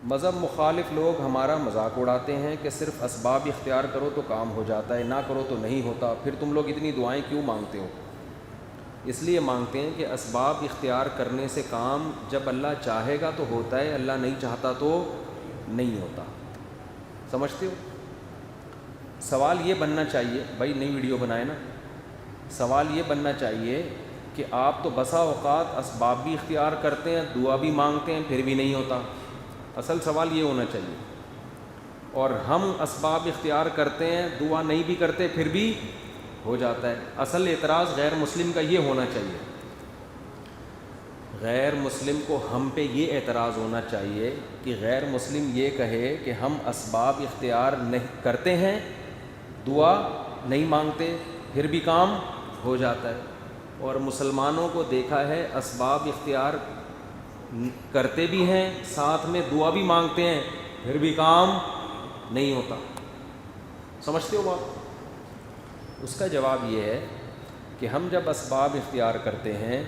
مذہب مخالف لوگ ہمارا مذاق اڑاتے ہیں کہ صرف اسباب اختیار کرو تو کام ہو جاتا ہے، نہ کرو تو نہیں ہوتا، پھر تم لوگ اتنی دعائیں کیوں مانگتے ہو؟ اس لیے مانگتے ہیں کہ اسباب اختیار کرنے سے کام جب اللہ چاہے گا تو ہوتا ہے، اللہ نہیں چاہتا تو نہیں ہوتا۔ سمجھتے ہو؟ سوال یہ بننا چاہیے، بھائی نئی ویڈیو بنائے نا، سوال یہ بننا چاہیے کہ آپ تو بسا اوقات اسباب بھی اختیار کرتے ہیں، دعا بھی مانگتے ہیں، پھر بھی نہیں ہوتا۔ اصل سوال یہ ہونا چاہیے، اور ہم اسباب اختیار کرتے ہیں، دعا نہیں بھی کرتے، پھر بھی ہو جاتا ہے۔ اصل اعتراض غیر مسلم کا یہ ہونا چاہیے، غیر مسلم کو ہم پہ یہ اعتراض ہونا چاہیے کہ غیر مسلم یہ کہے کہ ہم اسباب اختیار نہیں کرتے ہیں، دعا نہیں مانگتے، پھر بھی کام ہو جاتا ہے، اور مسلمانوں کو دیکھا ہے اسباب اختیار کرتے بھی ہیں، ساتھ میں دعا بھی مانگتے ہیں، پھر بھی کام نہیں ہوتا۔ سمجھتے ہو بات؟ اس کا جواب یہ ہے کہ ہم جب اسباب اختیار کرتے ہیں،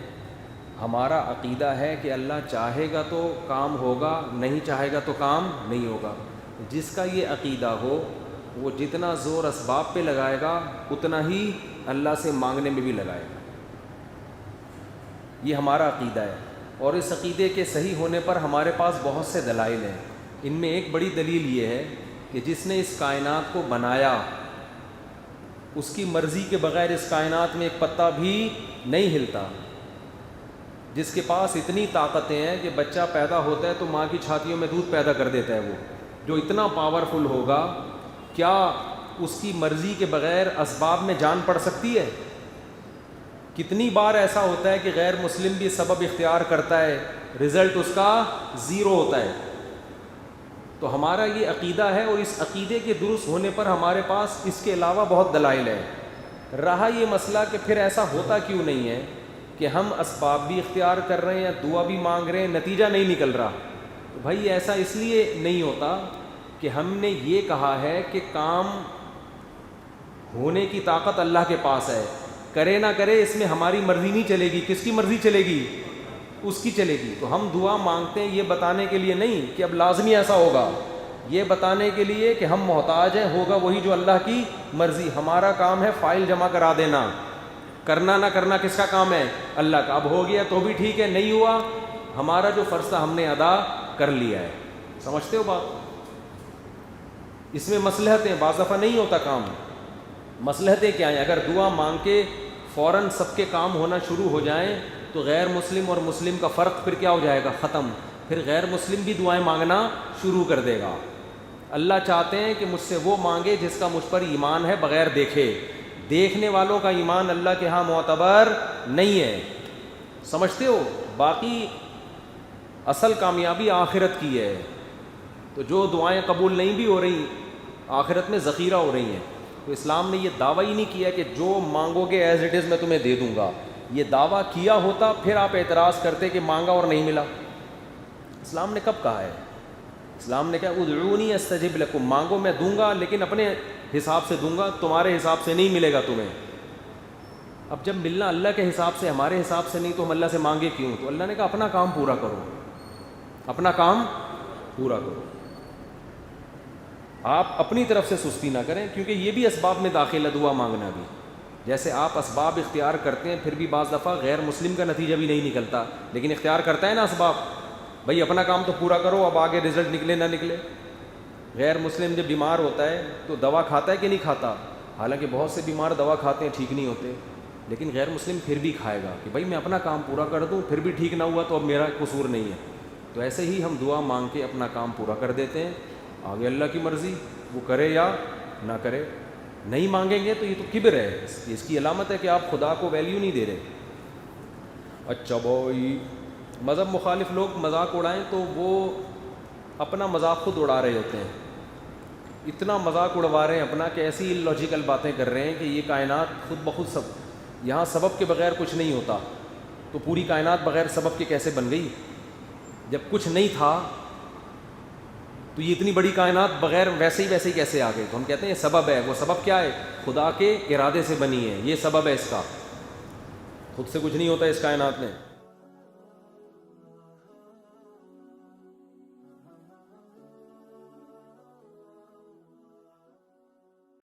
ہمارا عقیدہ ہے کہ اللہ چاہے گا تو کام ہوگا، نہیں چاہے گا تو کام نہیں ہوگا۔ جس کا یہ عقیدہ ہو وہ جتنا زور اسباب پہ لگائے گا اتنا ہی اللہ سے مانگنے میں بھی لگائے گا۔ یہ ہمارا عقیدہ ہے، اور اس عقیدے کے صحیح ہونے پر ہمارے پاس بہت سے دلائل ہیں۔ ان میں ایک بڑی دلیل یہ ہے کہ جس نے اس کائنات کو بنایا، اس کی مرضی کے بغیر اس کائنات میں ایک پتا بھی نہیں ہلتا، جس کے پاس اتنی طاقتیں ہیں کہ بچہ پیدا ہوتا ہے تو ماں کی چھاتیوں میں دودھ پیدا کر دیتا ہے، وہ جو اتنا پاورفل ہوگا، کیا اس کی مرضی کے بغیر اسباب میں جان پڑ سکتی ہے؟ کتنی بار ایسا ہوتا ہے کہ غیر مسلم بھی سبب اختیار کرتا ہے، رزلٹ اس کا زیرو ہوتا ہے۔ تو ہمارا یہ عقیدہ ہے، اور اس عقیدے کے درست ہونے پر ہمارے پاس اس کے علاوہ بہت دلائل ہیں۔ رہا یہ مسئلہ کہ پھر ایسا ہوتا کیوں نہیں ہے کہ ہم اسباب بھی اختیار کر رہے ہیں، دعا بھی مانگ رہے ہیں، نتیجہ نہیں نکل رہا، تو بھائی ایسا اس لیے نہیں ہوتا کہ ہم نے یہ کہا ہے کہ کام ہونے کی طاقت اللہ کے پاس ہے، کرے نہ کرے اس میں ہماری مرضی نہیں چلے گی، کس کی مرضی چلے گی؟ اس کی چلے گی۔ تو ہم دعا مانگتے ہیں یہ بتانے کے لیے نہیں کہ اب لازمی ایسا ہوگا، یہ بتانے کے لیے کہ ہم محتاج ہیں، ہوگا وہی جو اللہ کی مرضی۔ ہمارا کام ہے فائل جمع کرا دینا، کرنا نہ کرنا کس کا کام ہے؟ اللہ کا۔ اب ہو گیا تو بھی ٹھیک ہے، نہیں ہوا ہمارا جو فرض تھا ہم نے ادا کر لیا ہے۔ سمجھتے ہو بات؟ اس میں مصلحتیں، بعض دفعہ نہیں ہوتا کام، مصلحتیں کیا ہیں؟ اگر دعا مانگ کے فوراً سب کے کام ہونا شروع ہو جائیں تو غیر مسلم اور مسلم کا فرق پھر کیا ہو جائے گا؟ ختم۔ پھر غیر مسلم بھی دعائیں مانگنا شروع کر دے گا۔ اللہ چاہتے ہیں کہ مجھ سے وہ مانگے جس کا مجھ پر ایمان ہے بغیر دیکھے، دیکھنے والوں کا ایمان اللہ کے ہاں معتبر نہیں ہے۔ سمجھتے ہو؟ باقی اصل کامیابی آخرت کی ہے، تو جو دعائیں قبول نہیں بھی ہو رہی آخرت میں ذخیرہ ہو رہی ہیں۔ تو اسلام نے یہ دعویٰ ہی نہیں کیا کہ جو مانگو گے ایز اٹ از میں تمہیں دے دوں گا۔ یہ دعویٰ کیا ہوتا پھر آپ اعتراض کرتے کہ مانگا اور نہیں ملا۔ اسلام نے کب کہا ہے؟ اسلام نے کہا ادعونی استجب لکم، مانگو میں دوں گا لیکن اپنے حساب سے دوں گا، تمہارے حساب سے نہیں ملے گا تمہیں۔ اب جب ملنا اللہ کے حساب سے ہمارے حساب سے نہیں تو ہم اللہ سے مانگے کیوں؟ تو اللہ نے کہا اپنا کام پورا کرو، اپنا کام پورا کرو، آپ اپنی طرف سے سستی نہ کریں، کیونکہ یہ بھی اسباب میں داخل ہے دعا مانگنا بھی۔ جیسے آپ اسباب اختیار کرتے ہیں پھر بھی بعض دفعہ غیر مسلم کا نتیجہ بھی نہیں نکلتا، لیکن اختیار کرتا ہے نا اسباب، بھائی اپنا کام تو پورا کرو، اب آگے رزلٹ نکلے نہ نکلے۔ غیر مسلم جب بیمار ہوتا ہے تو دوا کھاتا ہے کہ نہیں کھاتا؟ حالانکہ بہت سے بیمار دوا کھاتے ہیں ٹھیک نہیں ہوتے، لیکن غیر مسلم پھر بھی کھائے گا کہ بھائی میں اپنا کام پورا کر دوں، پھر بھی ٹھیک نہ ہوا تو اب میرا قصور نہیں ہے۔ تو ایسے ہی ہم دعا مانگ کے اپنا کام پورا کر دیتے ہیں، آگے اللہ کی مرضی، وہ کرے یا نہ کرے۔ نہیں مانگیں گے تو یہ تو کبر ہے، اس کی علامت ہے کہ آپ خدا کو ویلیو نہیں دے رہے۔ اچھا بھائی، مذہب مخالف لوگ مذاق اڑائیں تو وہ اپنا مذاق خود اڑا رہے ہوتے ہیں، اتنا مذاق اڑوا رہے ہیں اپنا کہ ایسی لاجیکل باتیں کر رہے ہیں کہ یہ کائنات خود بخود سب، یہاں سبب کے بغیر کچھ نہیں ہوتا، تو پوری کائنات بغیر سبب کے کیسے بن گئی؟ جب کچھ نہیں تھا تو یہ اتنی بڑی کائنات بغیر ویسے ہی کیسے آ گئی؟ تو ہم کہتے ہیں یہ سبب ہے۔ وہ سبب کیا ہے؟ خدا کے ارادے سے بنی ہے، یہ سبب ہے اس کا، خود سے کچھ نہیں ہوتا اس کائنات میں۔